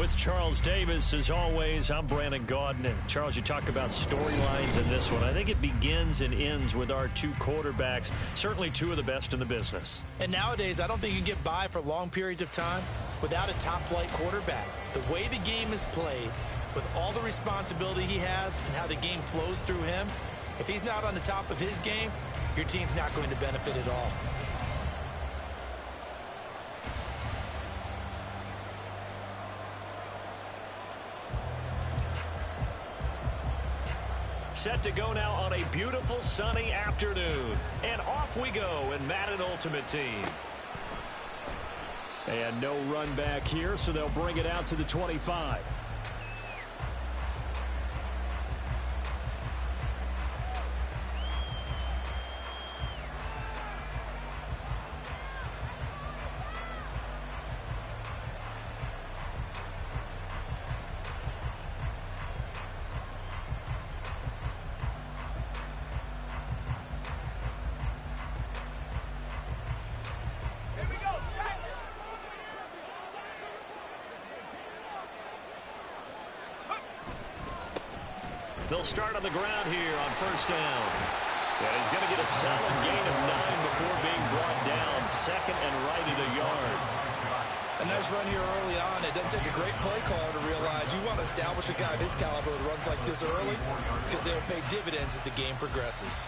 With Charles Davis, as always, I'm Brandon Gaudin. And Charles, you talk about storylines in this one. I think it begins and ends with our two quarterbacks, certainly two of the best in the business. And nowadays, I don't think you can get by for long periods of time without a top-flight quarterback. The way the game is played, with all the responsibility he has and how the game flows through him, if he's not on the top of his game, your team's not going to benefit at all. Set to go now on a beautiful sunny afternoon. And off we go in Madden Ultimate Team. And no run back here, so they'll bring it out to the 25. They'll start on the ground here on first down. And he's going to get a solid gain of 9 before being brought down. Second and right at a yard. A nice run here early on. It doesn't take a great play caller to realize you want to establish a guy of his caliber with runs like this early because they'll pay dividends as the game progresses.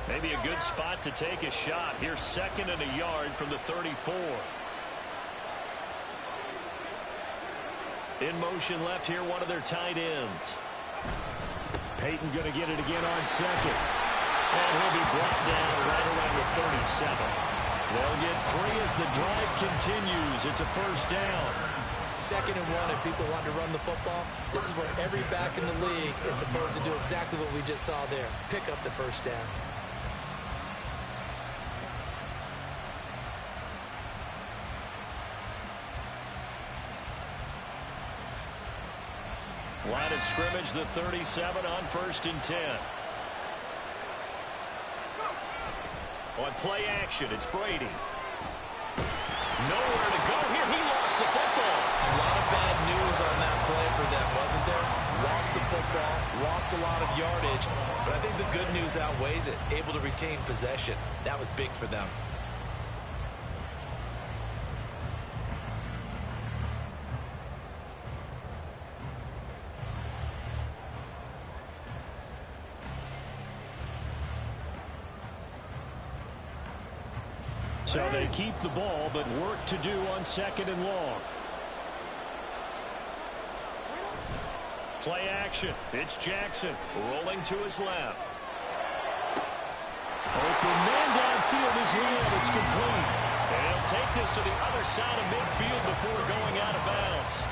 Maybe a good spot to take a shot. Here's second and a yard from the 34. In motion left here, one of their tight ends. Peyton going to get it again on second. And he'll be brought down right around the 37. They'll get 3 as the drive continues. It's a first down. Second and 1, if people want to run the football, this is where every back in the league is supposed to do exactly what we just saw there. Pick up the first down. Line of scrimmage, the 37 on first and 10. On play action, it's Brady. Nowhere to go here. He lost the football. A lot of bad news on that play for them, wasn't there? Lost the football, lost a lot of yardage, but I think the good news outweighs it. Able to retain possession. That was big for them. So they keep the ball, but work to do on second and long. Play action. It's Jackson rolling to his left. Open man downfield is Leon. It's complete. And he'll take this to the other side of midfield before going out of bounds.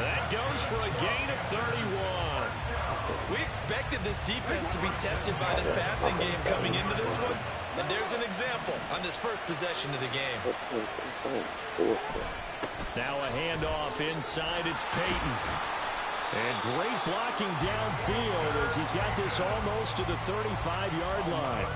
That goes for a gain of 31. We expected this defense to be tested by this passing game coming into this one. And there's an example on this first possession of the game. Now a handoff inside. It's Peyton. And great blocking downfield as he's got this almost to the 35-yard line.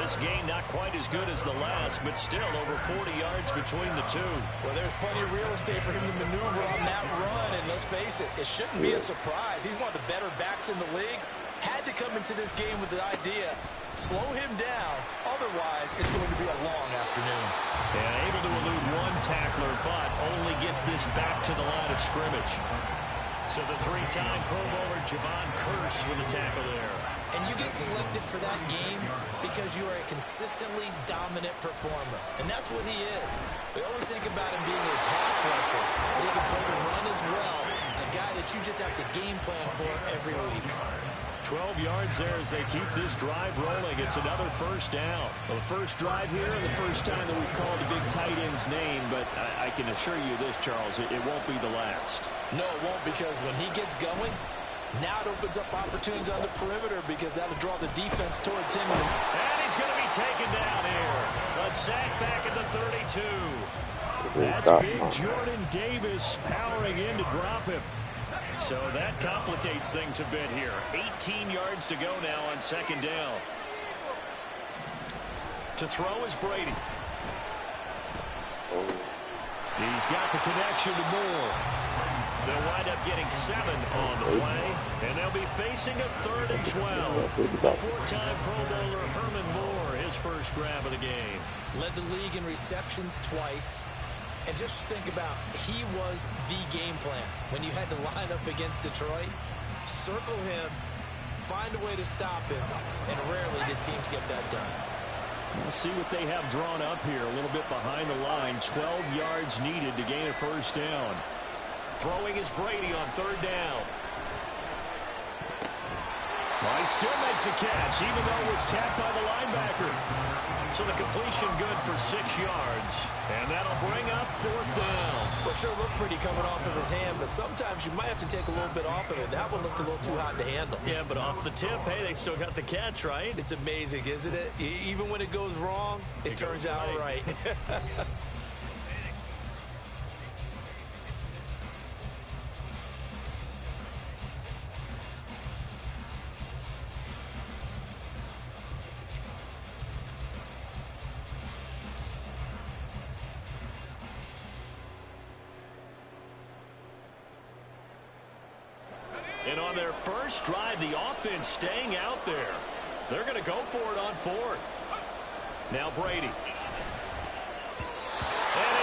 This game not quite as good as the last, but still over 40 yards between the two. Well, there's plenty of real estate for him to maneuver on that run, and let's face it, it shouldn't be a surprise. He's one of the better backs in the league. Had to come into this game with the idea, slow him down, otherwise it's going to be a long afternoon. And able to elude one tackler, but only gets this back to the line of scrimmage. So the 3-time Pro Bowler Javon Curse with a tackle there. And you get selected for that game because you are a consistently dominant performer. And that's what he is. We always think about him being a pass rusher, but he can play the run as well. A guy that you just have to game plan for every week. 12 yards there as they keep this drive rolling. It's another first down. Well, the first drive here, the first time that we've called the big tight end's name, but I can assure you this, Charles, it won't be the last. No, it won't, because when he gets going, now it opens up opportunities on the perimeter because that'll draw the defense towards him. And he's going to be taken down here. A sack back at the 32. That's big Jordan Davis powering in to drop him. So that complicates things a bit here. 18 yards to go now on second down. To throw is Brady. He's got the connection to Moore. They'll wind up getting 7 on the play, and they'll be facing a 3rd and 12. The 4-time Pro Bowler Herman Moore, his first grab of the game. Led the league in receptions twice. And just think about, he was the game plan. When you had to line up against Detroit, circle him, find a way to stop him, and rarely did teams get that done. We'll see what they have drawn up here. A little bit behind the line. 12 yards needed to gain a first down. Throwing is Brady on 3rd down. Well, he still makes a catch, even though it was tapped by the linebacker. So the completion good for 6 yards. And that'll bring up 4th down. Well, sure looked pretty coming off of his hand, but sometimes you might have to take a little bit off of it. That one looked a little too hot to handle. Yeah, but off the tip, hey, they still got the catch, right? It's amazing, isn't it? Even when it goes wrong, it turns out right. And on their first drive, the offense staying out there. They're going to go for it on 4th. Now Brady. And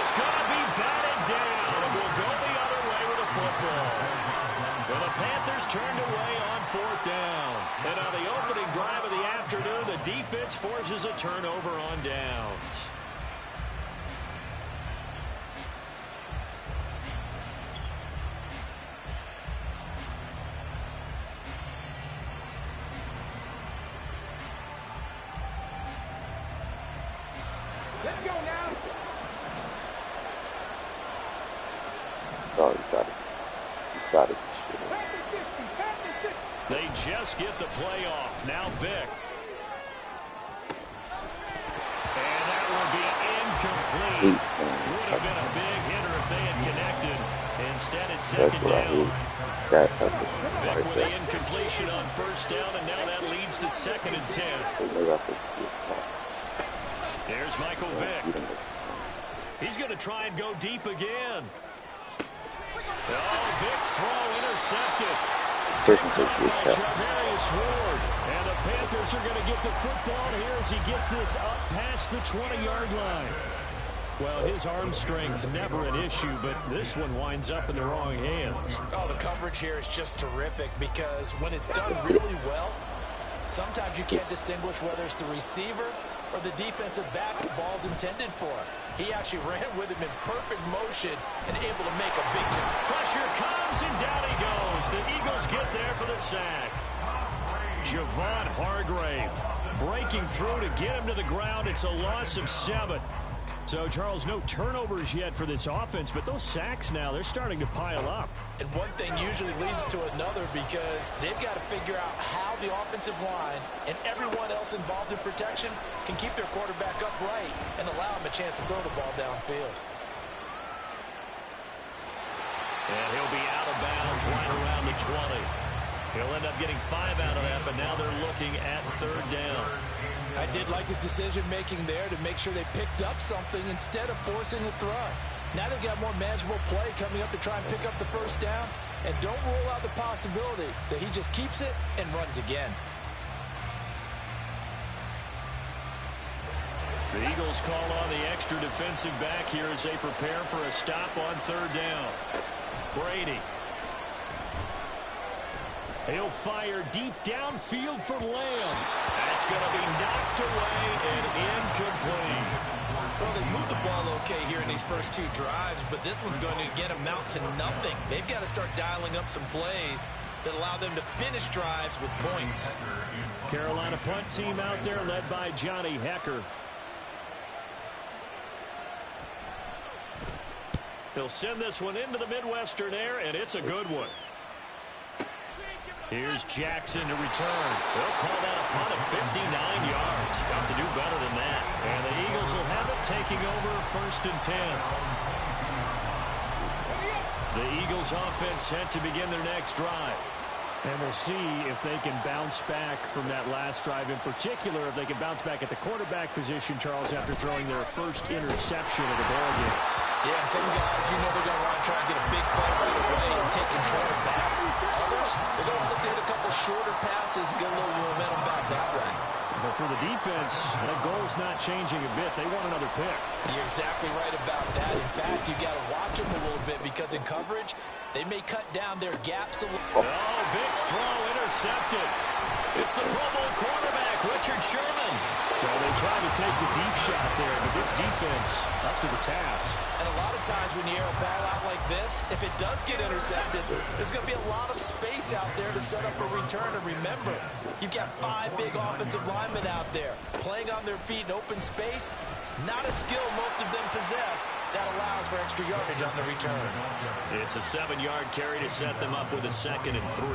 it's going to be batted down. And we'll go the other way with a football. Well, the Panthers turned away on 4th down. And on the opening drive of the afternoon, the defense forces a turnover on downs. Let's go now. Oh, you got it. They just get the play off. Now Vick. And that will be incomplete. Would have been a big hitter if they had connected. Instead, it's 2nd down. That type of shit Vick right with there. the incompletion on 1st down, and now that leads to 2nd and 10. There's Michael Vick. He's going to try and go deep again. Oh, Vick's throw intercepted. Charvarius Ward. And the Panthers are going to get the football here as he gets this up past the 20-yard line. Well, his arm strength never an issue, but this one winds up in the wrong hands. Oh, the coverage here is just terrific because when it's done really well, sometimes you can't distinguish whether it's the receiver or the defensive back the ball's intended for. He actually ran with him in perfect motion and able to make a big time. Pressure comes, and down he goes. The Eagles get there for the sack. Javon Hargrave breaking through to get him to the ground. It's a loss of 7. So, Charles, no turnovers yet for this offense, but those sacks now, they're starting to pile up. And one thing usually leads to another because they've got to figure out how the offensive line and everyone else involved in protection can keep their quarterback upright and allow him a chance to throw the ball downfield. And he'll be out of bounds right around the 20. He'll end up getting 5 out of that, but now they're looking at 3rd down. I did like his decision-making there to make sure they picked up something instead of forcing the throw. Now they've got more manageable play coming up to try and pick up the first down. And don't rule out the possibility that he just keeps it and runs again. The Eagles call on the extra defensive back here as they prepare for a stop on 3rd down. Brady. He'll fire deep downfield for Lamb. That's going to be knocked away and incomplete. Well, they moved the ball okay here in these first 2 drives, but this one's going to get them out to nothing. They've got to start dialing up some plays that allow them to finish drives with points. Carolina punt team out there led by Johnny Hecker. He'll send this one into the Midwestern air, and it's a good one. Here's Jackson to return. They'll call that a punt of 59 yards. Tough to do better than that. And the Eagles will have it taking over 1st and 10. The Eagles offense set to begin their next drive. And we'll see if they can bounce back from that last drive. In particular, if they can bounce back at the quarterback position, Charles, after throwing their first interception of the ballgame. Yeah, some guys, you know they're going to want to try and get a big play right away and take control back. Others, they're going to look to hit a couple shorter passes, get a little momentum back that way. But for the defense, that goal's not changing a bit. They want another pick. You're exactly right about that. In fact, you got to watch them a little bit because in coverage, they may cut down their gaps a little. Oh, Vic's throw intercepted. It's the Pro Bowl quarterback, Richard Sherman. So they try to take the deep shot there, but this defense up to the task. And a lot of times when you air a ball out like this, if it does get intercepted, there's going to be a lot of space out there to set up a return. And remember, you've got 5 big offensive linemen out there playing on their feet in open space. Not a skill most of them possess that allows for extra yardage on the return. It's a 7-yard carry to set them up with a 2nd and 3.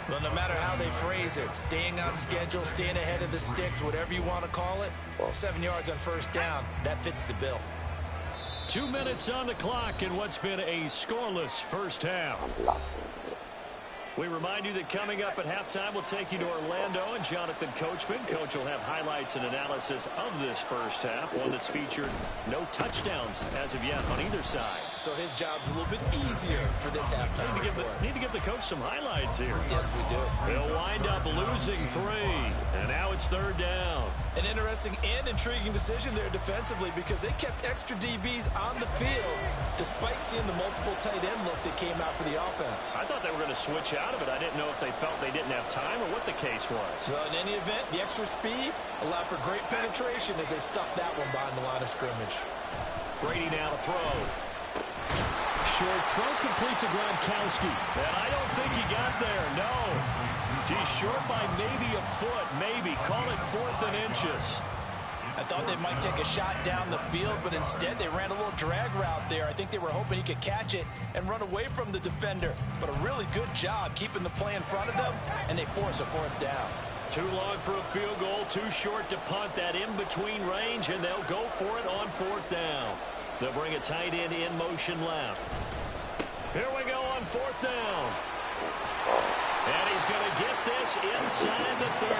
Well, no matter how they phrase it, staying on schedule, staying ahead of the sticks, whatever you want to call it, 7 yards on first down, that fits the bill. 2 minutes on the clock in what's been a scoreless first half. We remind you that coming up at halftime, we'll take you to Orlando and Jonathan Coachman. Coach will have highlights and analysis of this first half, one that's featured no touchdowns as of yet on either side. So his job's a little bit easier for this halftime. Need to give the coach some highlights here. Yes, we do. They'll wind up losing 3, and now it's 3rd down. An interesting and intriguing decision there defensively because they kept extra DBs on the field despite seeing the multiple tight end look that came out for the offense. I thought they were going to switch out of it. I didn't know if they felt they didn't have time or what the case was. Well, in any event, the extra speed allowed for great penetration as they stuffed that one behind the line of scrimmage. Brady now to throw. Short throw complete to Gronkowski. And I don't think he got there, no. He's short by maybe a foot, maybe. Call it 4th and inches. I thought they might take a shot down the field, but instead they ran a little drag route there. I think they were hoping he could catch it and run away from the defender. But a really good job keeping the play in front of them, and they force a 4th down. Too long for a field goal, too short to punt that in-between range, and they'll go for it on 4th down. They'll bring a tight end in motion left. Here we go on 4th down. And he's going to get this inside the 30.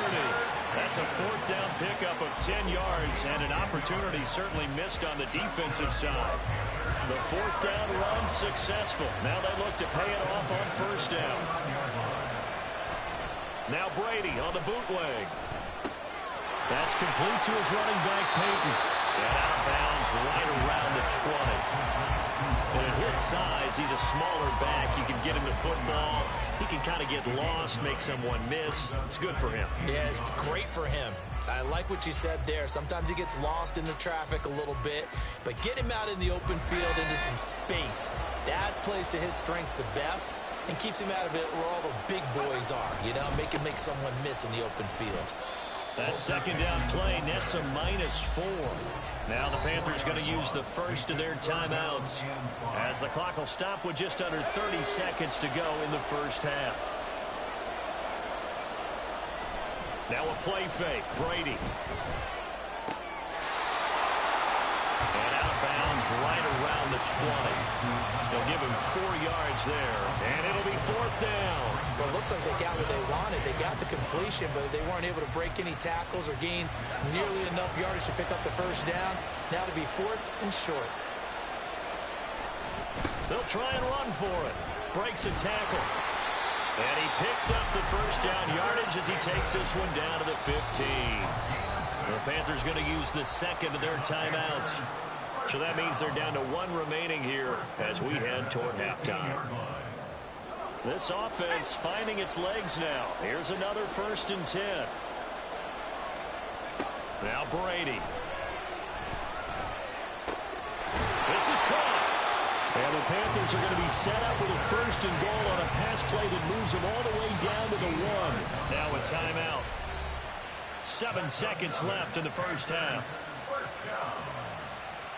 That's a 4th down pickup of 10 yards and an opportunity certainly missed on the defensive side. The 4th down run successful. Now they look to pay it off on 1st down. Now Brady on the bootleg. That's complete to his running back, Peyton. And out of bounds right around the 20. And at his size, he's a smaller back. You can get him the football. He can kind of get lost, make someone miss. It's good for him. Yeah, it's great for him. I like what you said there. Sometimes he gets lost in the traffic a little bit, but get him out in the open field into some space. That plays to his strengths the best and keeps him out of it where all the big boys are, you know, make someone miss in the open field. That 2nd down play nets a -4. Now the Panthers going to use the first of their timeouts as the clock will stop with just under 30 seconds to go in the first half. Now a play fake. Brady. And out of bounds right around the 20. They'll give him 4 yards there, and it'll be 4th down. Well, it looks like they got what they wanted. They got the completion, but they weren't able to break any tackles or gain nearly enough yardage to pick up the 1st down. Now to be 4th and short. They'll try and run for it. Breaks a tackle. And he picks up the 1st down yardage as he takes this one down to the 15. The Panthers going to use the 2nd of their timeouts. So that means they're down to 1 remaining here as we head toward halftime. This offense finding its legs now. Here's another 1st and 10. Now Brady. This is caught. And the Panthers are going to be set up with a 1st and goal on a pass play that moves them all the way down to the 1. Now a timeout. 7 seconds left in the first half.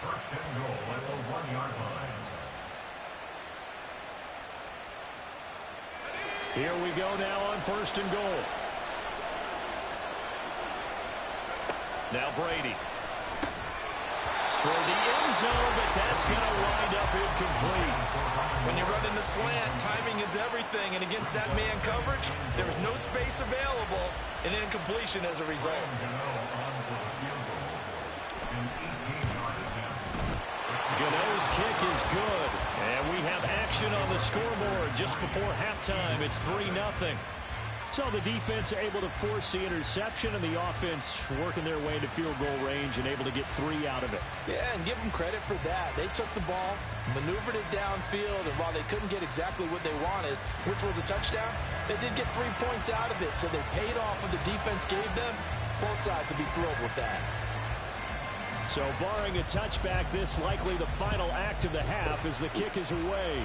1st and goal at the 1-yard line. Here we go now on 1st and goal. Now Brady. Toward the end zone, but that's going to wind up incomplete. When you run in the slant, timing is everything, and against that man coverage, there was no space available, and incompletion as a result. Gano's His kick is good. And we have action on the scoreboard just before halftime. It's 3-0. So the defense able to force the interception, and the offense working their way into field goal range and able to get 3 out of it. Yeah, and give them credit for that. They took the ball, maneuvered it downfield, and while they couldn't get exactly what they wanted, which was a touchdown, they did get 3 points out of it. So they paid off what the defense gave them. Both sides will be thrilled with that. So barring a touchback, this likely the final act of the half as the kick is away.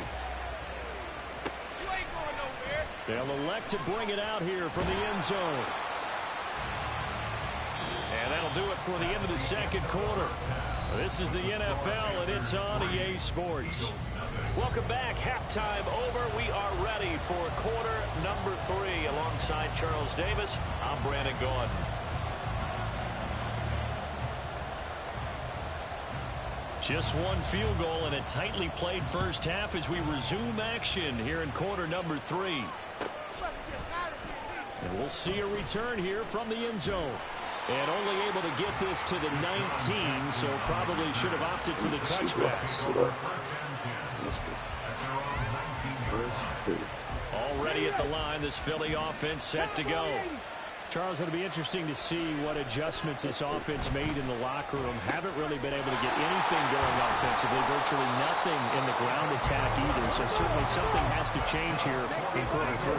They'll elect to bring it out here from the end zone. And that'll do it for the end of the second quarter. This is the NFL, and it's on EA Sports. Welcome back. Halftime over. We are ready for quarter number 3. Alongside Charles Davis, I'm Brandon Gaudin. Just one field goal and a tightly played first half as we resume action here in quarter number 3. And we'll see a return here from the end zone. And only able to get this to the 19, so probably should have opted for the touchback. Already at the line, this Philly offense set to go. Charles, it'll be interesting to see what adjustments this offense made in the locker room. Haven't really been able to get anything going offensively. Virtually nothing in the ground attack either. So certainly something has to change here in quarter 3.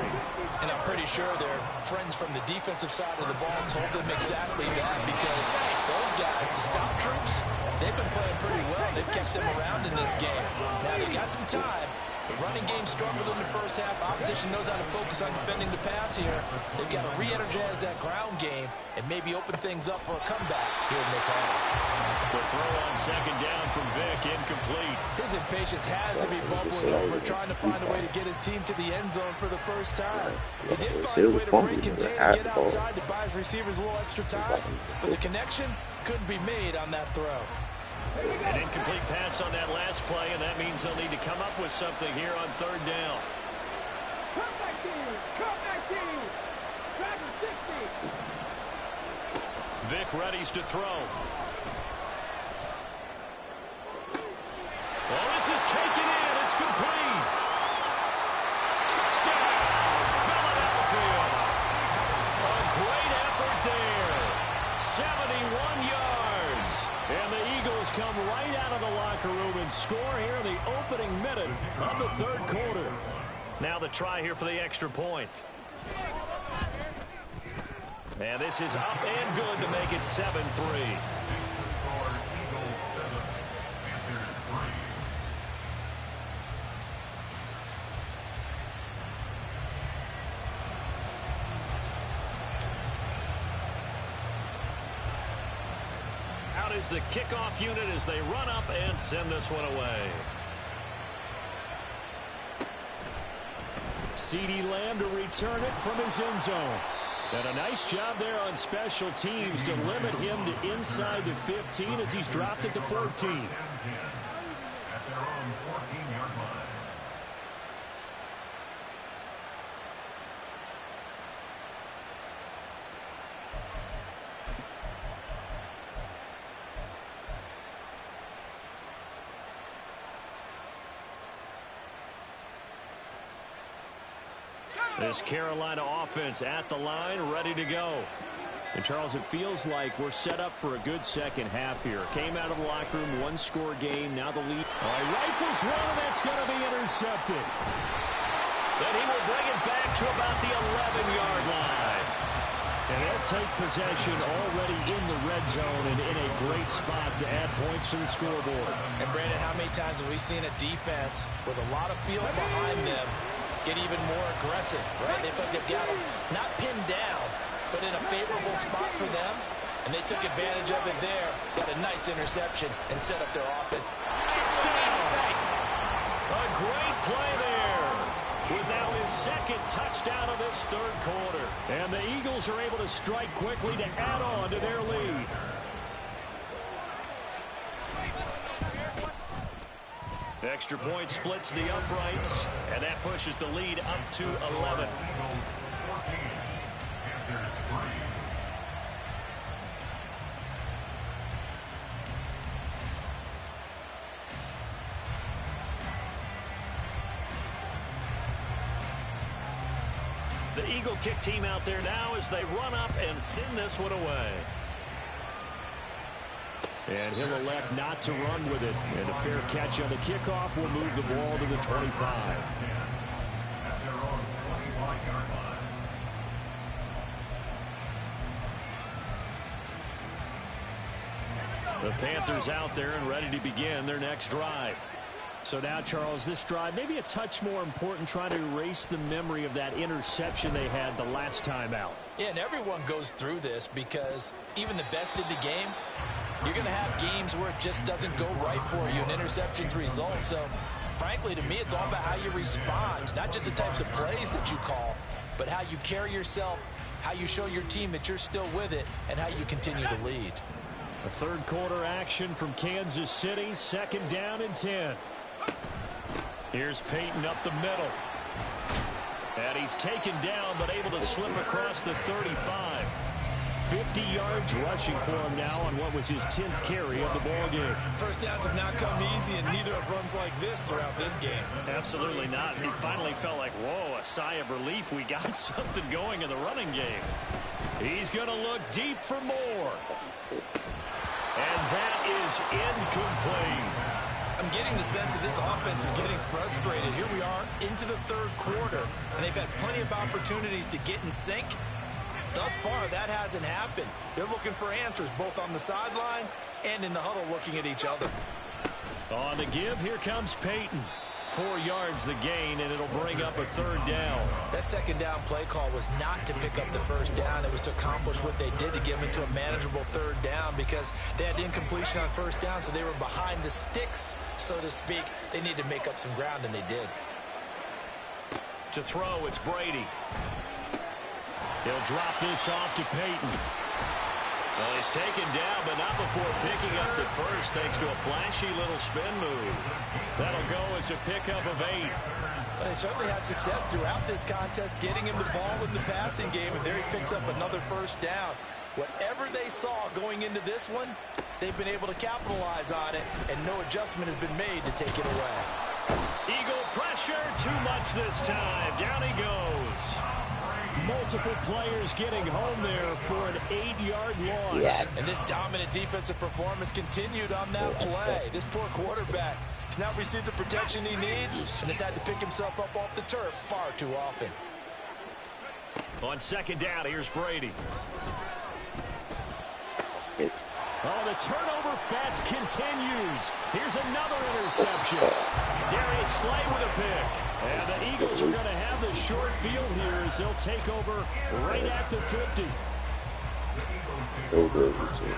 And I'm pretty sure their friends from the defensive side of the ball told them exactly that, because those guys, the stop troops, they've been playing pretty well. They've kept them around in this game. Now they got some time. The running game struggled in the first half. Opposition knows how to focus on defending the pass here. They've got to re-energize that ground game and maybe open things up for a comeback here in this half. The throw on second down from Vic, incomplete. His impatience has to be bubbling over, trying to find a way to get his team to the end zone for the first time. He did find a way to break contain and get outside to buy his receivers a little extra time, but the connection couldn't be made on that throw. An incomplete pass on that last play, and that means they'll need to come up with something here on third down. Vic readies to throw. Oh, this is taken in. It's complete. Touchdown, Philadelphia. A great effort there. 71 yards. And the Eagles come right out of the locker room and score here in the opening minute of the third quarter. Now the try here for the extra point. And this is up and good to make it 7-3. Out is the kickoff unit as they run up and send this one away. CeeDee Lamb to return it from his end zone. And a nice job there on special teams to limit him to inside the 15 as he's dropped it to 14. At their own 14-yard line. This Carolina offense at the line, ready to go. And, Charles, it feels like we're set up for a good second half here. Came out of the locker room, one-score game, now the lead. All right, rifles one, and that's going to be intercepted. Then he will bring it back to about the 11-yard line. And they'll take possession already in the red zone and in a great spot to add points to the scoreboard. And, Brandon, how many times have we seen a defense with a lot of field behind them get even more aggressive, right? They feel like they've got them not pinned down, but in a favorable spot for them, and they took advantage of it there. Got a nice interception and set up their offense. Touchdown! A great play there with now his second touchdown of this third quarter. And the Eagles are able to strike quickly to add on to their lead. Extra point splits the uprights, and that pushes the lead up to 11. The Eagle kick team out there now as they run up and send this one away. And he'll elect not to run with it. And a fair catch on the kickoff will move the ball to the 25. The Panthers out there and ready to begin their next drive. So now, Charles, this drive maybe a touch more important, trying to erase the memory of that interception they had the last time out. Yeah, and everyone goes through this because even the best in the game, you're going to have games where it just doesn't go right for you, and interceptions result. So, frankly, to me, it's all about how you respond, not just the types of plays that you call, but how you carry yourself, how you show your team that you're still with it, and how you continue to lead. A third quarter action from Kansas City, 2nd down and 10. Here's Peyton up the middle. And he's taken down, but able to slip across the 35. 50 yards rushing for him now on what was his 10th carry of the ball game. First downs have not come easy, and neither have runs like this throughout this game. Absolutely not. He finally felt like, whoa, a sigh of relief. We got something going in the running game. He's going to look deep for more. And that is incomplete. I'm getting the sense that this offense is getting frustrated. Here we are into the third quarter, and they've had plenty of opportunities to get in sync. Thus far, that hasn't happened. They're looking for answers both on the sidelines and in the huddle looking at each other. On the give, here comes Peyton. 4 yards the gain, and it'll bring up a 3rd down. That 2nd down play call was not to pick up the 1st down. It was to accomplish what they did to get them into a manageable 3rd down because they had incompletion on 1st down, so they were behind the sticks, so to speak. They needed to make up some ground, and they did. To throw, it's Brady. He'll drop this off to Peyton. Well, he's taken down, but not before picking up the first, thanks to a flashy little spin move. That'll go as a pickup of 8. Well, they certainly had success throughout this contest, getting him the ball in the passing game, and there he picks up another 1st down. Whatever they saw going into this one, they've been able to capitalize on it, and no adjustment has been made to take it away. Eagle pressure, too much this time. Down he goes. Multiple players getting home there for an 8-yard loss. Yeah. And this dominant defensive performance continued on that play. This poor quarterback has not received the protection he needs and has had to pick himself up off the turf far too often. On 2nd down, here's Brady. Oh, the turnover fest continues. Here's another interception. Darius Slay with a pick. And the Eagles are going to have the short field here as they'll take over right at the 50.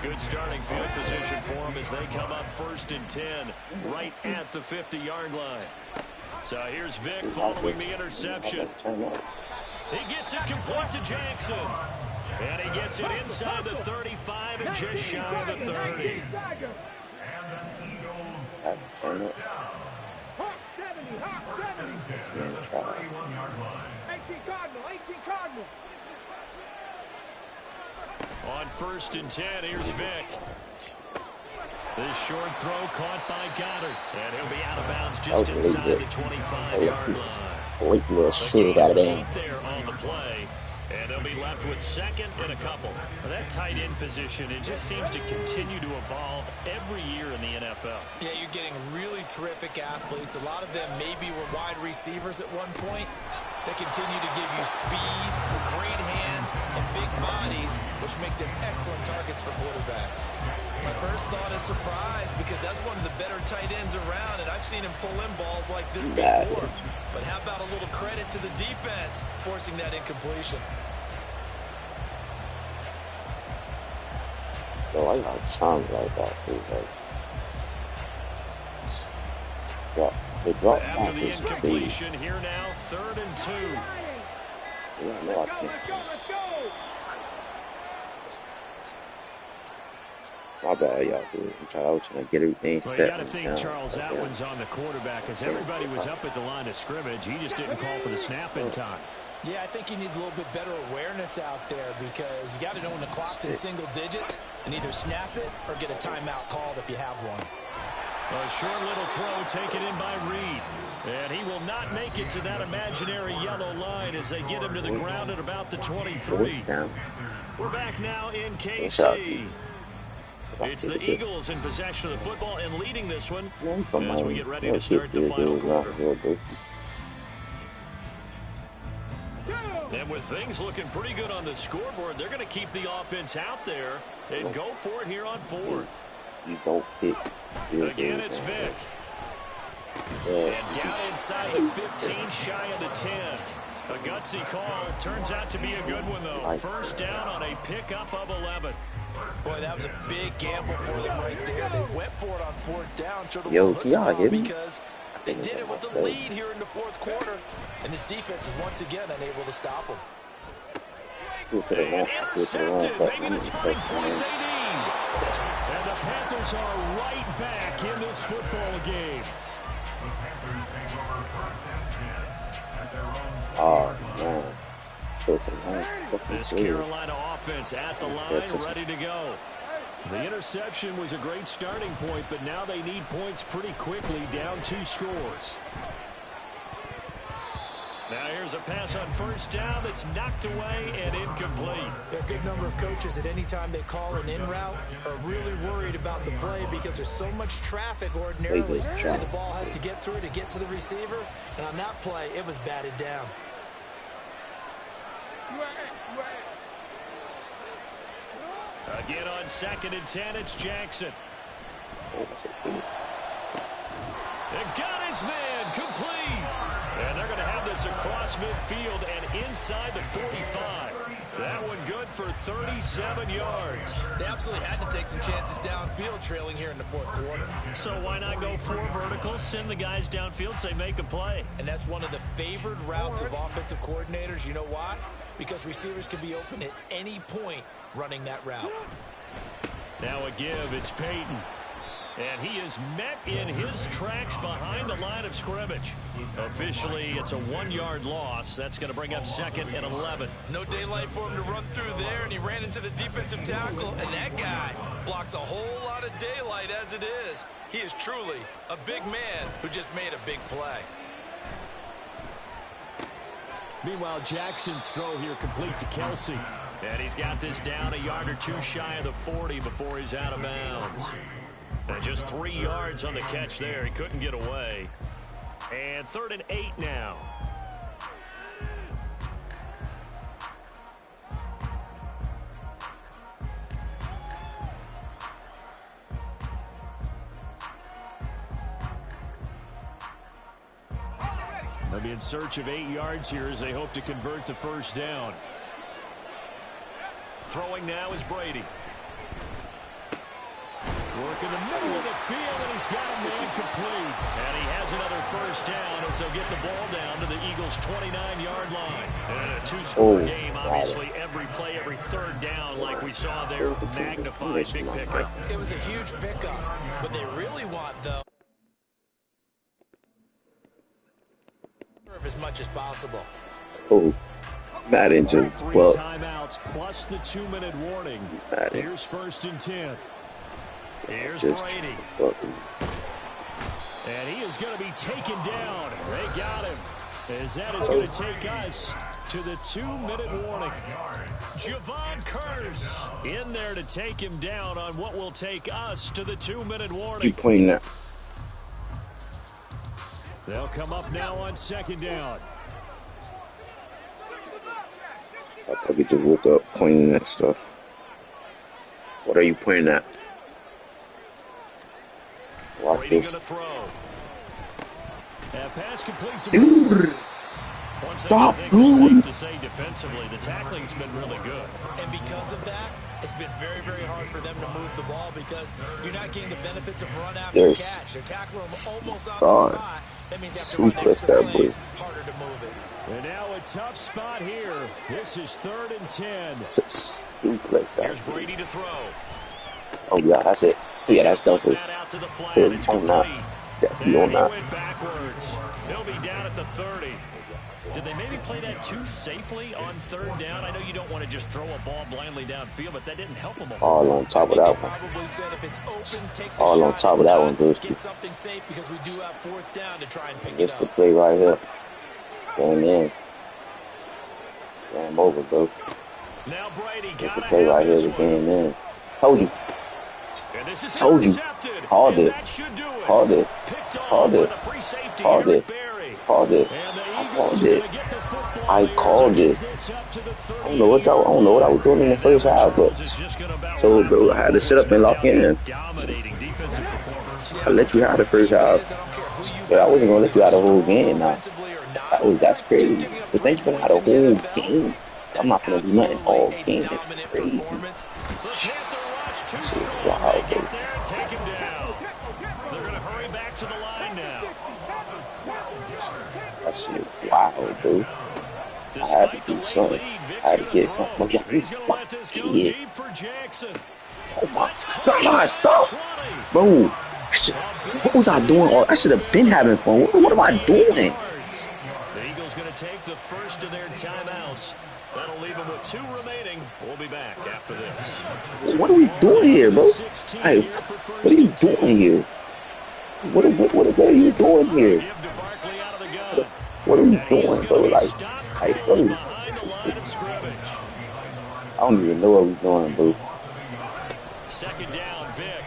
Good starting field position for them as they come up 1st and 10 right at the 50-yard line. So here's Vic following the interception. He gets it complete to Jackson. And he gets it inside the 35 and just shy of the 30. Turn it. 18 Cardinal. On 1st and 10, here's Vic. This short throw caught by Goddard. And he'll be out of bounds just inside the 25-yard line. Little shit out of there. There on the play. And they'll be left with 2nd and a couple. Well, that tight end position, it just seems to continue to evolve every year in the NFL. Yeah, you're getting really terrific athletes. A lot of them maybe were wide receivers at one point. They continue to give you speed, great hands, and big bodies, which make them excellent targets for quarterbacks. My first thought is surprise because that's one of the better tight ends around, and I've seen him pull in balls like this before. But how about a little credit to the defense forcing that incompletion? Yo, I got charmed like that, dude. Like, the drop After pass the is incompletion, here now, 3rd and 2. Yeah, no, I can't. My bad, y'all, dude. I was trying to get everything Well, set. you got to think Charles Atwin's on the quarterback as everybody was up at the line of scrimmage. He just didn't call for the snap in time. Yeah, I think he needs a little bit better awareness out there because you got to know when the clock's in single digits and either snap it or get a timeout called if you have one. A short little throw taken in by Reed. And he will not make it to that imaginary yellow line as they get him to the ground at about the 23. We're back now in KC. It's the Eagles in possession of the football and leading this one as we get ready to start the final quarter. And with things looking pretty good on the scoreboard, they're going to keep the offense out there and go for it here on fourth. You don't kick. Again, it's Vic. And down inside the 15, shy of the 10. A gutsy call. Turns out to be a good one, though. First down on a pickup of 11. Boy, that was a big gamble for them right there. They went for it on fourth down. Yo, can y'all hear me? Because they did it with the lead here in the fourth quarter. And this defense is once again unable to stop them. Intercepted. Maybe the turning point they need. And the Panthers are right back in this football game. Oh, man. This Carolina offense at the line, ready to go. The interception was a great starting point, but now they need points pretty quickly, down 2 scores. Now here's a pass on first down that's knocked away and incomplete. There are a good number of coaches at any time they call an in route are really worried about the play because there's so much traffic ordinarily that the ball has to get through to get to the receiver. And on that play, it was batted down. Again on 2nd and 10, it's Jackson. And got his man complete. And they're going to have this across midfield and inside the 45. That one good for 37 yards. They absolutely had to take some chances downfield trailing here in the fourth quarter. So why not go 4 verticals, send the guys downfield, say make a play. And that's one of the favored routes of offensive coordinators. You know why? Because receivers can be open at any point running that route. Now a give, it's Peyton. And he is met in his tracks behind the line of scrimmage. Officially, it's a 1-yard loss. That's going to bring up 2nd and 11. No daylight for him to run through there, and he ran into the defensive tackle, and that guy blocks a whole lot of daylight as it is. He is truly a big man who just made a big play. Meanwhile, Jackson's throw here complete to Kelsey. And he's got this down a yard or 2 shy of the 40 before he's out of bounds. And just 3 yards on the catch there. He couldn't get away. And 3rd and 8 now. They'll be in search of 8 yards here as they hope to convert the first down. Throwing now is Brady. Work in the middle of the field, and he's got a man complete. And he has another first down as they'll get the ball down to the Eagles' 29-yard line. And a 2-score game, obviously, every play, every 3rd down, like we saw there, magnified, big pickup. It was a huge pickup. What they really want, though, as much as possible. Oh, Madden just 3 bucked. timeouts plus the 2-minute warning. Madden. Here's 1st and 10. Here's Just Brady. fucking. And he is going to be taken down. They got him. As that is going to take us to the 2-minute warning. Javon Curse in there to take him down on what will take us to the 2-minute warning. You playing that? They'll come up now on 2nd down. I probably just woke up pointing at stuff. What are you pointing at? Watch Brady this. gonna throw. And pass complete to Dude, stop going. to say defensively, the tackling's been really good. And because of that, it's been very, very hard for them to move the ball because you're not getting the benefits of run after catch. They're tackling them almost on the spot. That means after one extra play, it's harder to move it. And now a tough spot here. This is 3rd and 10. Here's Brady to throw. Oh, yeah, that's it. Yeah, that's definitely. That out to the flat. Good It's on that. complete. That's And on he that. went backwards. He'll be down at the 30. Did they maybe play that too safely on third down? I know you don't want to just throw a ball blindly downfield, but that didn't help them. All on top of that one. Probably said if it's open, take the All shot. on top of that one, Brewski. Get something safe because we do have fourth down to try and pick This it the up. play right here. Going in. Game over, bro. Now Brady This got the play right here. The game in. Told you. Told you. Called it. Called it. Called it. Called it. Called it. I called it. I called it. I don't know what I was doing in the first half, but so bro, I had to sit up and lock in. I let you have the first half, but I wasn't gonna let you out the whole game. Now that's crazy. To think you're gonna have the whole game, I'm not gonna do nothing all game. It's crazy. This is wild, bro. They're gonna hurry back to the line now. That shit wild, bro. I had to do something. I had to get something. Yeah, oh my God, stop. Bro, what was I doing? I should have been having fun. What am I doing? The Eagles going to take the first of their timeouts. That'll leave them with 2 remaining. We'll be back after this. What are we doing here, bro? Hey, what are you doing here? What are you doing here? What are we doing, bro? Like, bro. I don't even know what we're doing, bro. Second down, Vic.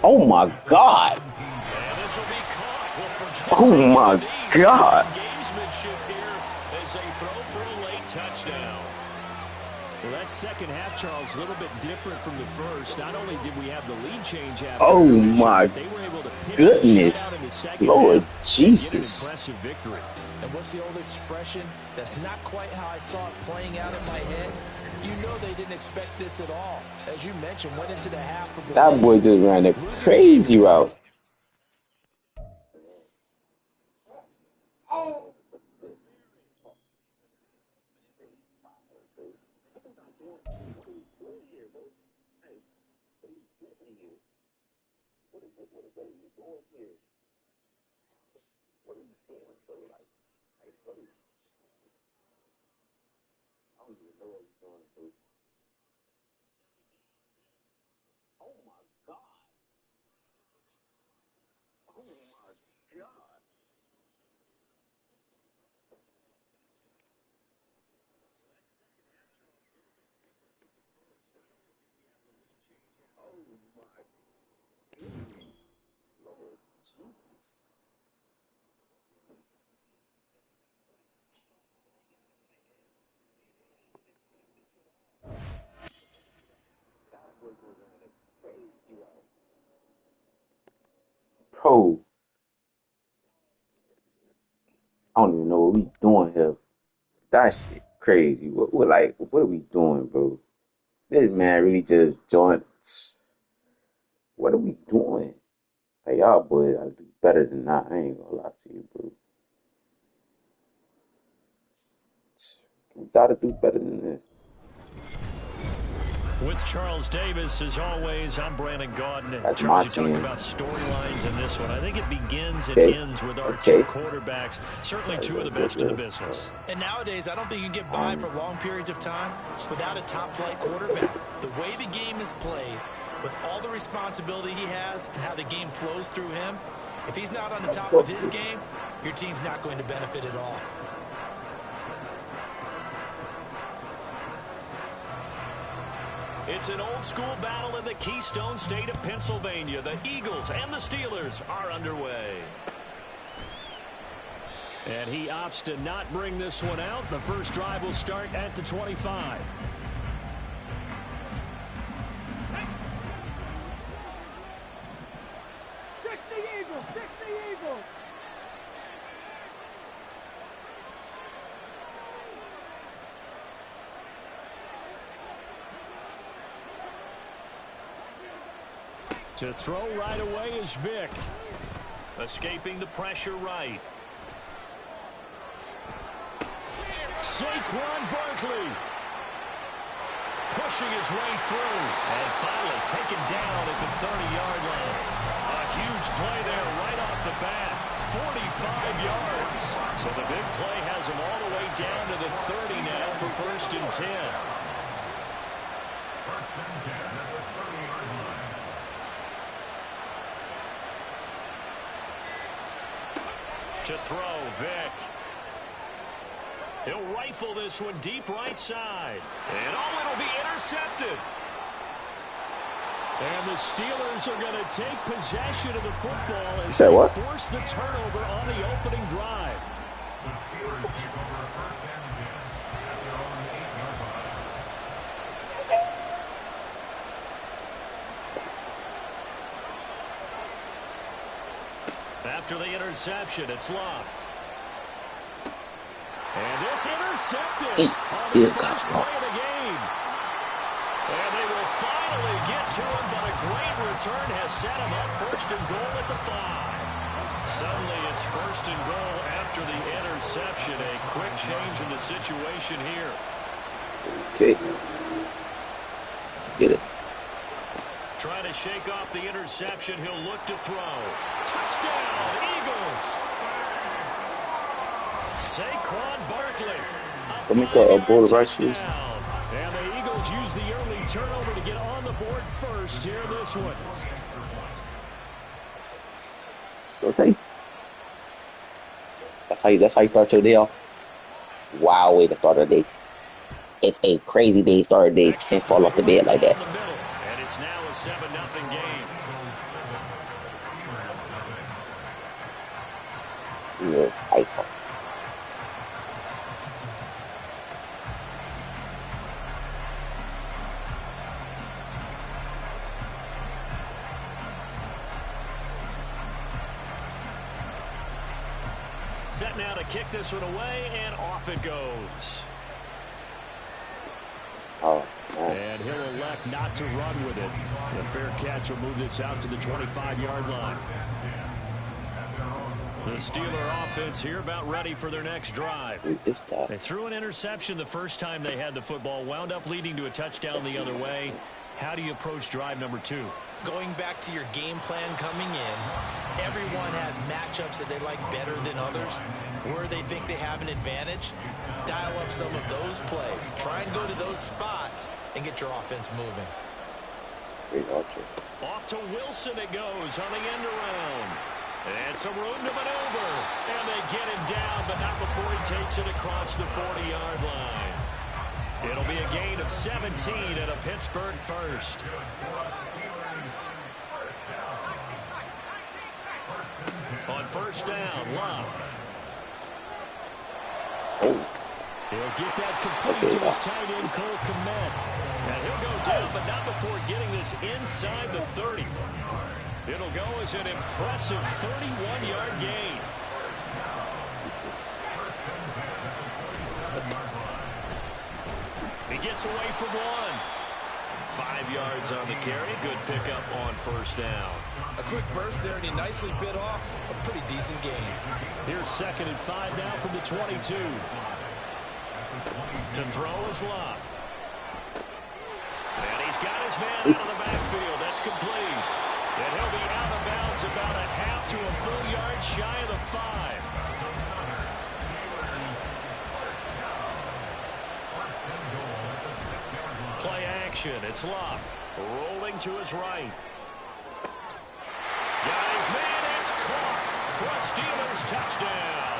Oh my God. Oh my God. Gamesmanship here as they throw for a late touchdown. Well, that second half, Charles, a little bit different from the first. Not only did we have the lead change after, oh my they were able to goodness, Lord Jesus. Impressive victory. And what's the old expression? That's not quite how I saw it playing out in my head. You know they didn't expect this at all. As you mentioned, went into the half of the that boy just ran a crazy route. Bro, I don't even know what we doing here. That shit crazy. What are we doing, bro? This man really just joined. What are we doing? Hey, y'all boys gotta do better than that. I ain't gonna lie to you, bro. We gotta do better than this. With Charles Davis, as always, I'm Brandon Gaudin. That's Charles, my you team. talk about storylines in this one. I think it begins and ends with our 2 quarterbacks, certainly 2 of the best in the business. And nowadays, I don't think you can get by for long periods of time without a top-flight quarterback. The way the game is played, with all the responsibility he has and how the game flows through him, if he's not on the top of his game, your team's not going to benefit at all. It's an old-school battle in the Keystone State of Pennsylvania. The Eagles and the Steelers are underway. And he opts to not bring this one out. The first drive will start at the 25. To throw right away is Vic. Escaping the pressure right. Saquon Barkley. Pushing his way through. And finally taken down at the 30-yard line. A huge play there right off the bat. 45 yards. So the big play has him all the way down to the 30 now for 1st and 10. To throw, Vick. He'll rifle this one deep right side. And it'll be intercepted. And the Steelers are going to take possession of the football as they force the turnover on the opening drive. After the interception, it's Locke. And this intercepted on the first play of the game. And they will finally get to him, but a great return has set him up 1st and goal at the 5. Suddenly it's 1st and goal after the interception. A quick change in the situation here. Okay. Get it. Trying to shake off the interception. He'll look to throw. Touchdown, Eagles. Saquon Barkley. Let me go board right shoes. And the Eagles use the early turnover to get on the board first here in this one. Okay. That's how you start your day off. Wow, way to start a day. It's a crazy day, start a day. Can't fall off the bed like that. And it's now a 7-0 game. Yeah, tight. Set now to kick this one away, and off it goes. Oh, nice. And he'll elect not to run with it. The fair catch will move this out to the 25-yard line. The Steeler offense here about ready for their next drive. They threw an interception the first time they had the football, wound up leading to a touchdown the other way. How do you approach drive number 2? Going back to your game plan coming in, everyone has matchups that they like better than others. Where they think they have an advantage, dial up some of those plays. Try and go to those spots and get your offense moving. Off to Wilson it goes on the end around. And some room to maneuver. And they get him down, but not before he takes it across the 40-yard line. It'll be a gain of 17 and a Pittsburgh first. On 1st down, Locke. He'll get that complete to his tight end, Cole Kmet. And he'll go down, but not before getting this inside the 30. It'll go as an impressive 31-yard gain. He gets away from one. 5 yards on the carry. Good pickup on 1st down. A quick burst there, and he nicely bit off a pretty decent gain. Here's 2nd and 5 now from the 22. To throw is Locke. And he's got his man out of the backfield. That's complete. And he'll be out of bounds about a half to a full yard shy of the 5. Play action. It's Locke. Rolling to his right. Got his man. It's caught for a Steelers touchdown.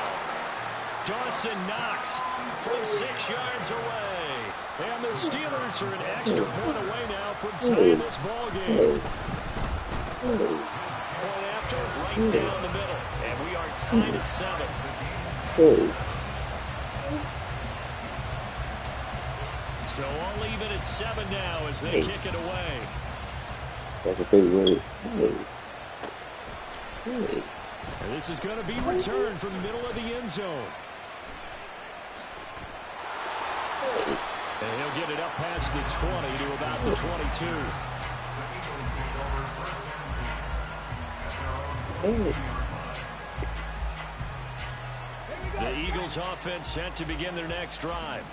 Dawson Knox from 6 yards away. And the Steelers are an extra point away now from tying this ball game. Point after, right down the middle. And we are tied at 7. So all even at 7 now as they kick it away. That's a big word. And this is going to be returned from the middle of the end zone. And he'll get it up past the 20 to about the 22. The Eagles offense set to begin their next drive.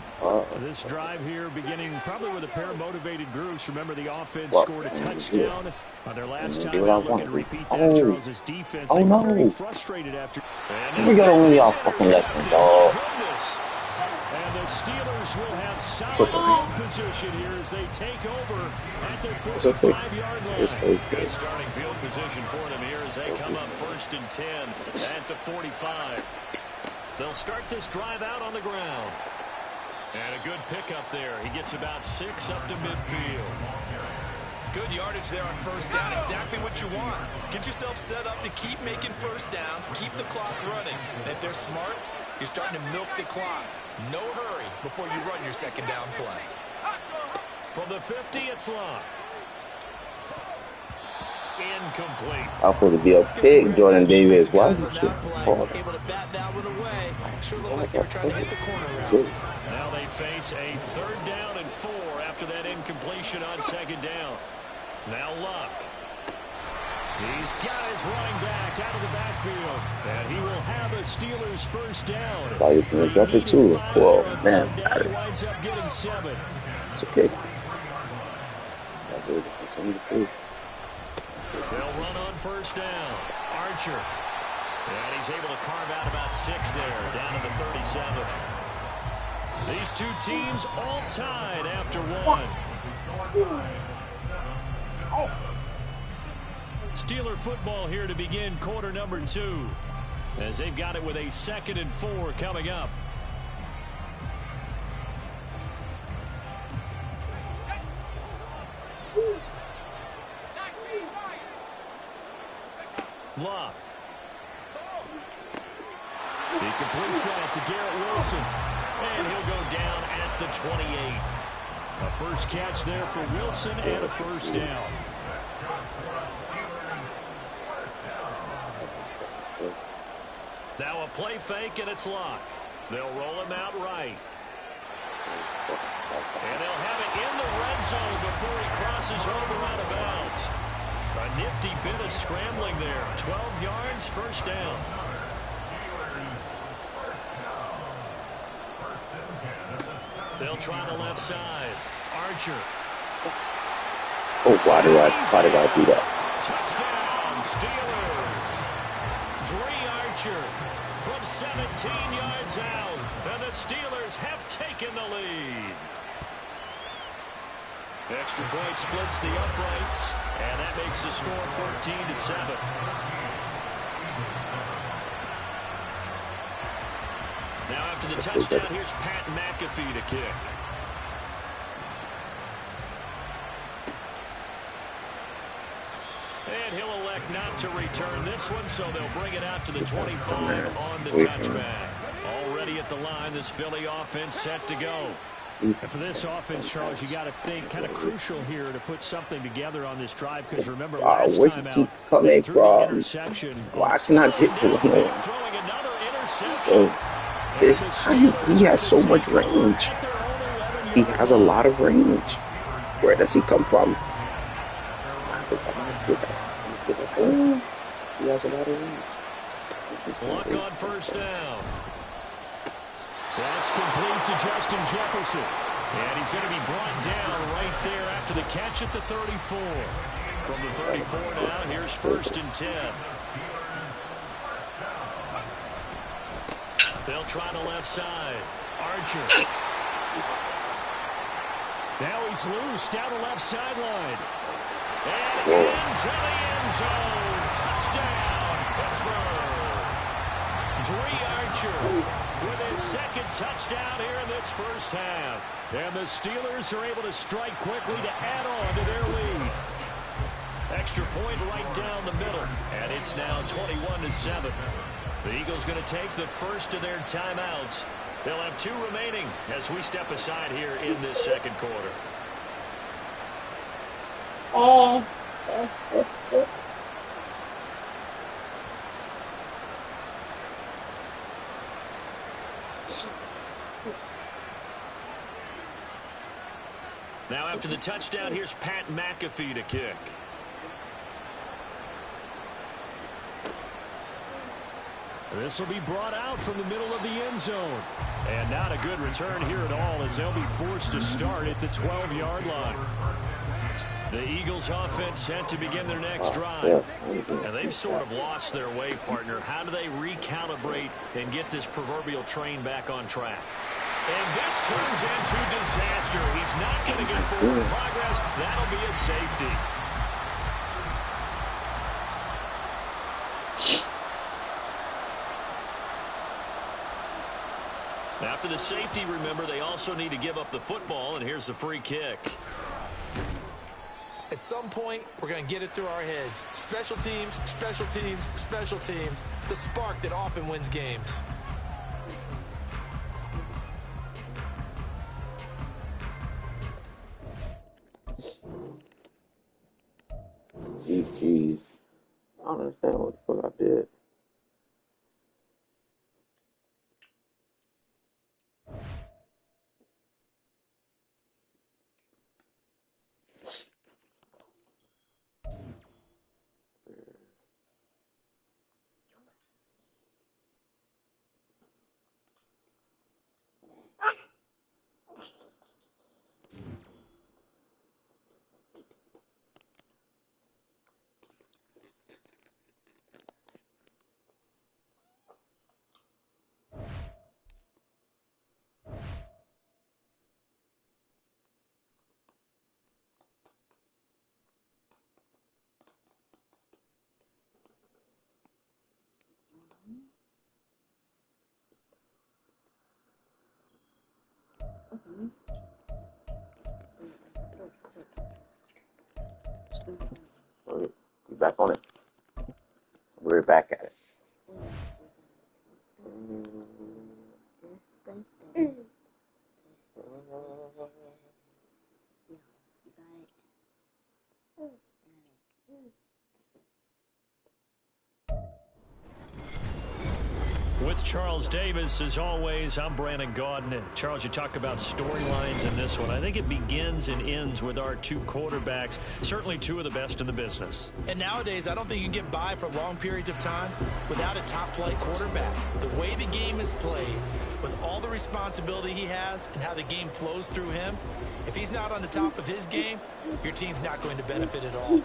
This drive here beginning probably with a pair of motivated groups. Remember, the offense scored a touchdown on their last time out. Looking to repeat that. Charles' defense very frustrated after. We got only y'all fucking lessons, dog. And the Steelers will have solid field position here as they take over at their 45-yard line. Good starting field position for them here as they come up 1st and 10 at the 45. They'll start this drive out on the ground. And a good pickup there. He gets about 6 up to midfield. Good yardage there on 1st down. Exactly what you want. Get yourself set up to keep making 1st downs. Keep the clock running. And if they're smart, you're starting to milk the clock. No hurry before you run your 2nd down play. From the 50, it's locked. Incomplete. I'll put it be a pick, Jordan Davis. Why is he able to bat that one away. Sure looked like they were trying to hit the corner route. Now they face a 3rd down and 4 after that incompletion on 2nd down. Now Luck. He's got his running back out of the backfield. And he will have a Steelers 1st down. Thought you were going to drop it too. Whoa, man. He winds up getting 7. It's okay. They'll run on 1st down. Archer. And he's able to carve out about 6 there, down to the 37. These two teams all tied after 1. Steeler football here to begin quarter number 2. As they've got it with a 2nd and 4 coming up. Luck. He completes that to Garrett Wilson. And he'll go down at the 28. A first catch there for Wilson and a 1st down. Now a play fake and it's Luck. They'll roll him out right. And they'll have it in the red zone before he crosses over out of bounds. A nifty bit of scrambling there. 12 yards, 1st down. They'll try the left side. Archer. Oh, why did I do that? Touchdown, Steelers. Dre Archer from 17 yards out. And the Steelers have taken the lead. Extra point splits the uprights. And that makes the score 14-7. Now after the touchdown, here's Pat McAfee to kick. And he'll elect not to return this one, so they'll bring it out to the 25 on the touchback. Already at the line, this Philly offense set to go. And for this offense, Charles, you got to think kind of crucial here to put something together on this drive, because remember last time out, they threw the interception. Why can I get to him? Throwing another interception. He has so much range. He has a lot of range. Where does he come from? He has a lot of range. Luck on 1st down. That's complete to Justin Jefferson. And he's going to be brought down right there after the catch at the 34. From the 34 now, here's 1st and 10. They'll try the left side. Archer. Now he's loose down the left sideline. And into the end zone. Touchdown, Pittsburgh. Dre Archer with his 2nd touchdown here in this 1st half. And the Steelers are able to strike quickly to add on to their lead. Extra point right down the middle. And it's now 21-7. The Eagles going to take the first of their timeouts. They'll have 2 remaining as we step aside here in this 2nd quarter. Now after the touchdown, here's Pat McAfee to kick. This will be brought out from the middle of the end zone. And not a good return here at all as they'll be forced to start at the 12-yard line. The Eagles offense set to begin their next drive. And they've sort of lost their way, partner. How do they recalibrate and get this proverbial train back on track? And this turns into disaster. He's not going to get forward progress. That'll be a safety. After the safety, remember, they also need to give up the football, and here's the free kick. At some point, we're going to get it through our heads. Special teams, special teams, special teams. The spark that often wins games. Jeez. I don't understand what the fuck I did. We're back on it. We're back at it. With Charles Davis, as always, I'm Brandon Gaudin. Charles, you talk about storylines in this one. I think it begins and ends with our two quarterbacks, certainly two of the best in the business. And nowadays, I don't think you can get by for long periods of time without a top-flight quarterback. The way the game is played, with all the responsibility he has and how the game flows through him, if he's not on the top of his game, your team's not going to benefit at all.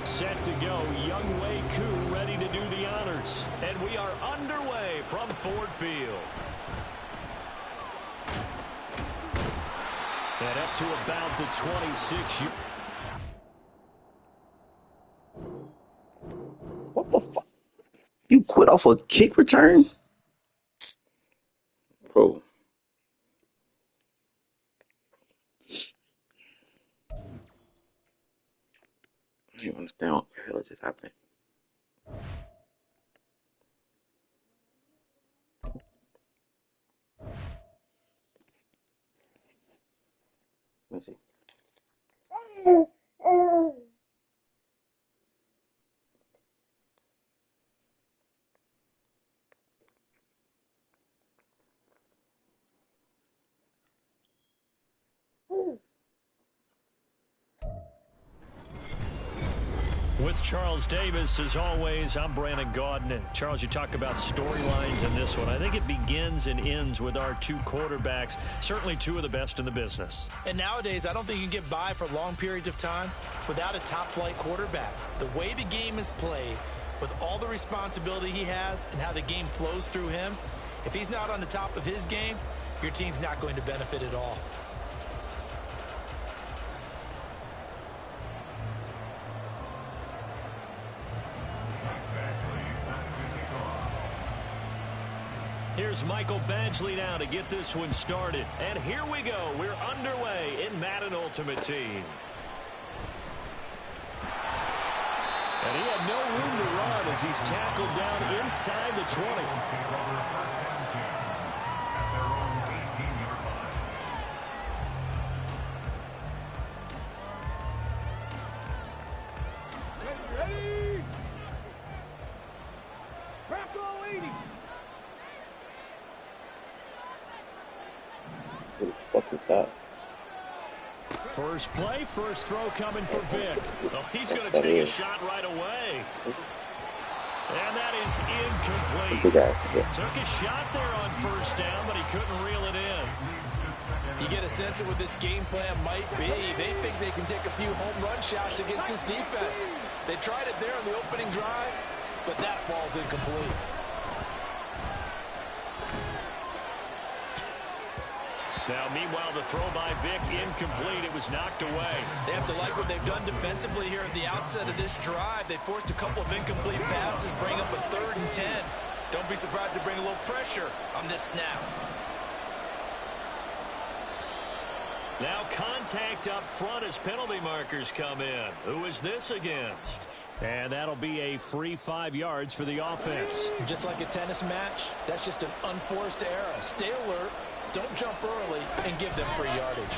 Set to go, Young Wei Koo ready to do the honors. And we are underway from Ford Field. And up to about the 26. What the fuck? You quit off a kick return? Bro. I don't understand what the hell is just happening. Let me see. With Charles Davis, as always, I'm Brandon Gaudin. Charles, you talk about storylines in this one. I think it begins and ends with our two quarterbacks, certainly two of the best in the business. And nowadays, I don't think you can get by for long periods of time without a top-flight quarterback. The way the game is played, with all the responsibility he has and how the game flows through him, if he's not on the top of his game, your team's not going to benefit at all. Here's Michael Badgley now to get this one started. And here we go. We're underway in Madden Ultimate Team. And he had no room to run as he's tackled down inside the 20. Who the fuck is that? First play, first throw coming for Vic. Oh, he's going to take a shot right away. And that is incomplete. Took a shot there on first down, but he couldn't reel it in. You get a sense of what this game plan might be. They think they can take a few home run shots against this defense. They tried it there on the opening drive, but that ball's incomplete. Now, meanwhile, the throw by Vic incomplete. It was knocked away. They have to like what they've done defensively here at the outset of this drive. They forced a couple of incomplete passes, bring up a 3rd and 10. Don't be surprised to bring a little pressure on this snap. Now contact up front as penalty markers come in. Who is this against? And that'll be a free 5 yards for the offense. Just like a tennis match, that's just an unforced error. Stay alert, don't jump early, and give them free yardage.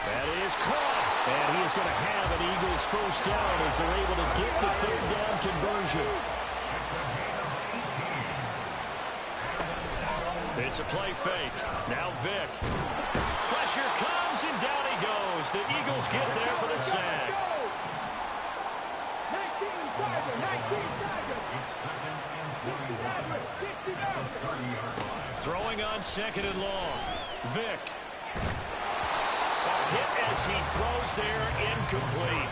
That is caught. And he is going to have an Eagles first down as they're able to get the 3rd down conversion. It's a play fake. Now Vic. Pressure comes and down he goes. The Eagles get there for the sack. Throwing on 2nd and long. Vic. A hit as he throws there, incomplete.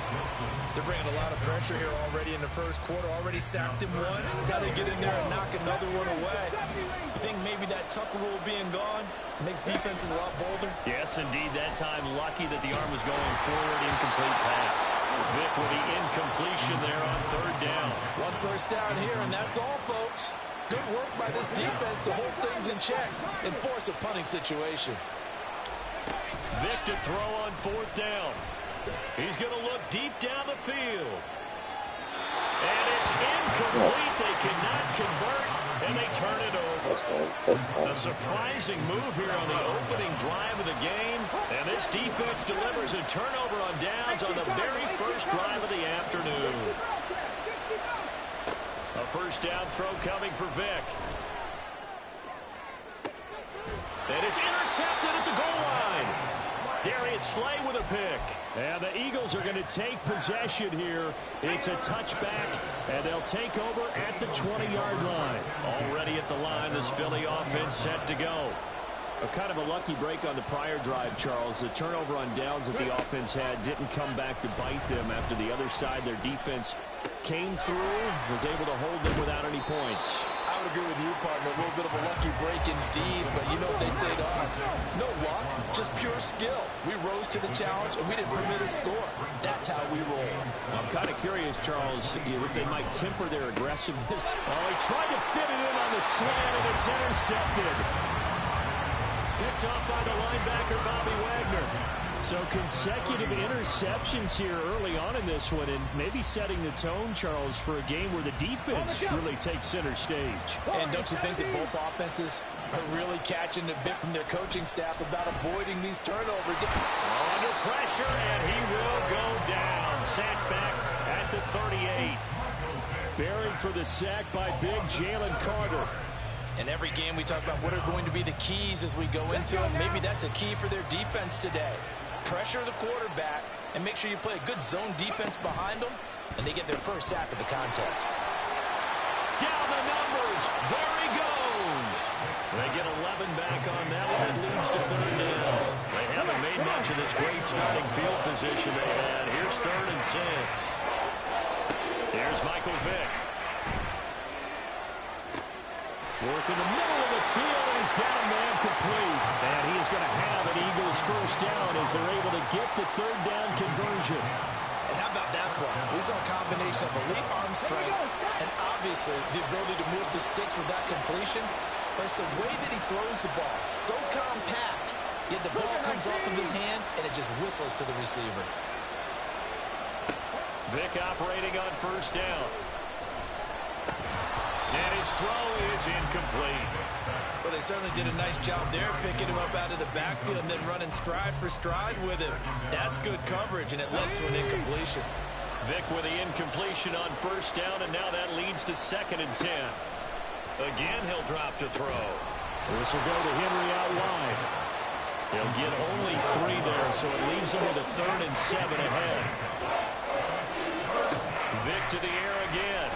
They're bringing a lot of pressure here already in the first quarter. Already sacked him once. Got to get in there and knock another one away. You think maybe that Tucker rule being gone makes defenses a lot bolder? Yes, indeed. That time, lucky that the arm was going forward. Incomplete pass. Vic with the incompletion there on 3rd down. 1 first down here, and that's all, folks. Good work by this defense to hold things in check and force a punting situation. Vic to throw on 4th down. He's going to look deep down the field. And it's incomplete. They cannot convert, and they turn it over. A surprising move here on the opening drive of the game. And this defense delivers a turnover on downs on the very first drive of the afternoon. A first down throw coming for Vic. And it's intercepted at the goal line. Darius Slay with a pick. And the Eagles are going to take possession here. It's a touchback, and they'll take over at the 20-yard line. Already at the line, this Philly offense set to go. A kind of a lucky break on the prior drive, Charles. The turnover on downs that the offense had didn't come back to bite them after the other side. Their defense came through, was able to hold them without any points. I would agree with you, partner. A little bit of a lucky break indeed, but you know what they'd say to us. No luck, just pure skill. We rose to the challenge, and we didn't permit a score. That's how we roll. I'm kind of curious, Charles, if they might temper their aggressiveness. Oh, he tried to fit it in on the slant, and it's intercepted. Picked off by the linebacker, Bobby Wagner. So consecutive interceptions here early on in this one, and maybe setting the tone, Charles, for a game where the defense really takes center stage. And don't you think that both offenses are really catching a bit from their coaching staff about avoiding these turnovers? Under pressure, and he will go down. Sacked back at the 38. Buried for the sack by big Jalen Carter. In every game we talk about what are going to be the keys as we go into it. Maybe that's a key for their defense today. Pressure the quarterback and make sure you play a good zone defense behind them, and they get their first sack of the contest. Down the numbers. There he goes. They get 11 back on that one. It leads to 3rd down. They haven't made much of this great starting field position they had. Here's 3rd and 6. Here's Michael Vick. Work in the middle of the field, and he's got a man complete. And he is going to have an Eagles first down as they're able to get the 3rd down conversion. And how about that play? We saw a combination of elite arm strength and obviously the ability to move the sticks with that completion. But it's the way that he throws the ball. So compact, yet the ball comes off of his hand and it just whistles to the receiver. Vick operating on first down. And his throw is incomplete. Well, they certainly did a nice job there, picking him up out of the backfield and then running stride for stride with him. That's good coverage, and it led to an incompletion. Vick with the incompletion on first down, and now that leads to 2nd and 10. Again, he'll drop to throw. This will go to Henry out wide. He'll get only 3 there, so it leaves him with a 3rd and 7 ahead. Vick to the air again.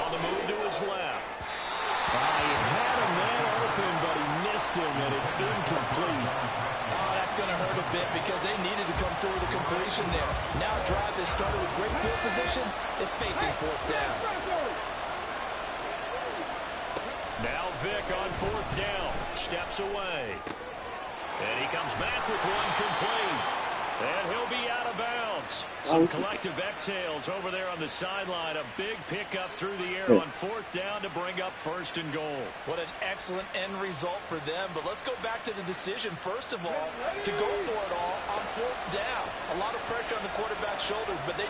On the move to his left. He had a man open, but he missed him, and it's incomplete. Oh, that's going to hurt a bit because they needed to come through the completion there. Now a drive that started with great field position is facing 4th down. Now Vick on 4th down. Steps away. And he comes back with one complete. And he'll be out of bounds. Some collective exhales over there on the sideline. A big pickup through the air on 4th down to bring up 1st and goal. What an excellent end result for them. But let's go back to the decision, first of all, to go for it all on 4th down. A lot of pressure on the quarterback's shoulders, but they